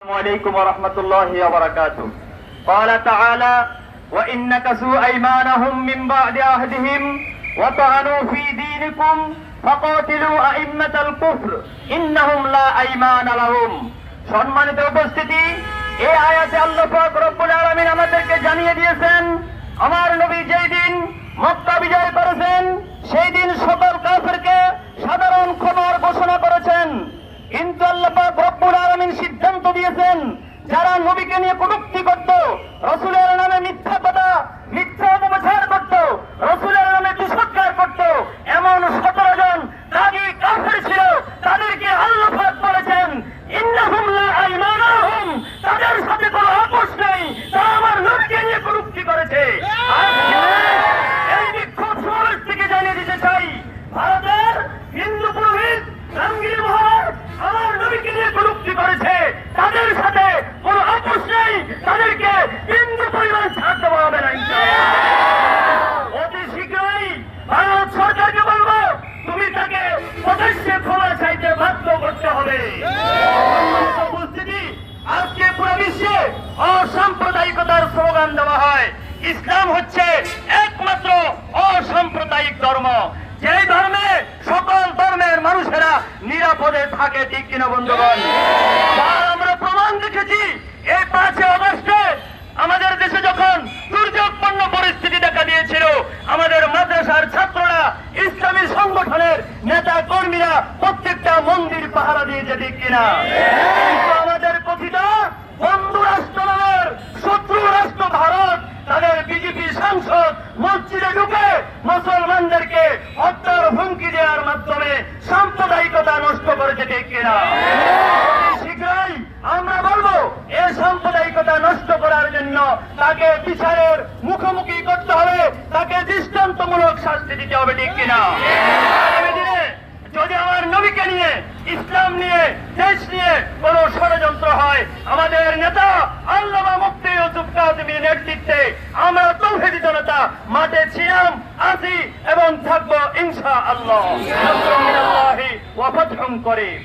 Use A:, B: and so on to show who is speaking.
A: عليكم ورحمة الله وبركاته. قال تعالى: وإن نكثوا أيمانهم من بعد عهدهم وطعنوا في دينكم فقاتلوا أئمة الكفر إنهم لا أيمان لهم. সম্মানিত উপস্থিতি, এই আয়াতে আল্লাহ পাক রব্বুল আলামিন আমাদেরকে জানিয়ে দিয়েছেন, আমার নবী যেই দিন মক্কা বিজয় করেছেন সেই দিন সকল কাফেরকে সাধারণ ক্ষমার ঘোষণা করেছেন। কিন্তু আল্লাহ পাক রব্বুল আলামিন সিদ্ধান্ত দিয়েছেন, যারা নবীকে নিয়ে কটূক্তি করত, রাসূলের নামে মিথ্যা কথা, মিথ্যা অপপ্রচার করত, রাসূলের নামে দুষ্কৃতকার করত, এমন 17 জন দাগী কাফের ছিল, তাদেরকে আল্লাহ পাক বলেছেন ইন্নাহুম লা আইমানা লাহুম, তাদের সাথে কোনো আপোষ নেই, তারা আমার নবীকে নিয়ে কটূক্তি করেছে। এই বিক্ষোভ সমাবেশ থেকে জানিয়ে দিতে চাই, ভারতের হিন্দু পুরোহিত রামগিরি মহারাজ আমার নবীকে নিয়ে কটূক্তি করেছে, তাদের সাথে কোনো আপোষ নেই, তাদেরকে বিন্দু পরিমাণ ছাড় দেওয়া হবে না ইনশাআল্লাহ। অতি শীঘ্রই ভারত সরকারকে বলবো, তুমি তাকে প্রকাশ্যে ক্ষমা চাইতে বাধ্য করতে হবে। উপস্থিতি, আজকে পুরো বিশ্বে অসাম্প্রদায়িকতার স্লোগান দেওয়া হয়। ইসলাম হচ্ছে একমাত্র অসাম্প্রদায়িক ধর্ম, যেই ধর্মে সকল ধর্মের মানুষেরা নিরাপদে থাকে, ঠিক কিনা বন্ধুগণ? আমরা প্রমাণ দেখেছি এই 5 আগস্টে আমাদের দেশে যখন দুর্যোগপূর্ণ পরিস্থিতি দেখা দিয়েছিল, আমাদের মাদ্রাসার ছাত্ররা, ইসলামী সংগঠনের নেতা কর্মীরা প্রত্যেকটা মন্দির পাহারা দিয়েছে, ঠিক কিনা? কিন্তু আমাদের কথিত বন্ধু রাষ্ট্র নামের শত্রু রাষ্ট্র ভারত তাদের বিজেপি সাংসদ মসজিদে ঢুকে মুসলমানদেরকে হত্যার হুমকি দেওয়ার মাধ্যমে সাম্প্রদায়িকতা নষ্ট করেছে, ঠিক কিনা? শীঘ্রই আমরা বলবো, এই সাম্প্রদায়িকতা নষ্ট করার জন্য তাকে বিচারের মুখোমুখি করতে হবে, তাকে দৃষ্টান্তমূলক শাস্তি দিতে হবে, ঠিক কিনা? আগামী দিনে যদি আমার নবীকে নিয়ে, ইসলাম নিয়ে, দেশ নিয়ে কোন ষড়যন্ত্র হয়, আমাদের নেতা আল্লামা মুফতি ইউসুফ কাযিমীর নেতৃত্বে আমরা তৌহিদি জনতা মাঠে ছিলাম, আছি এবং থাকবো ইনশাআল্লাহ। নাসরুল্লাহি ওয়া ফাতহুন করিম।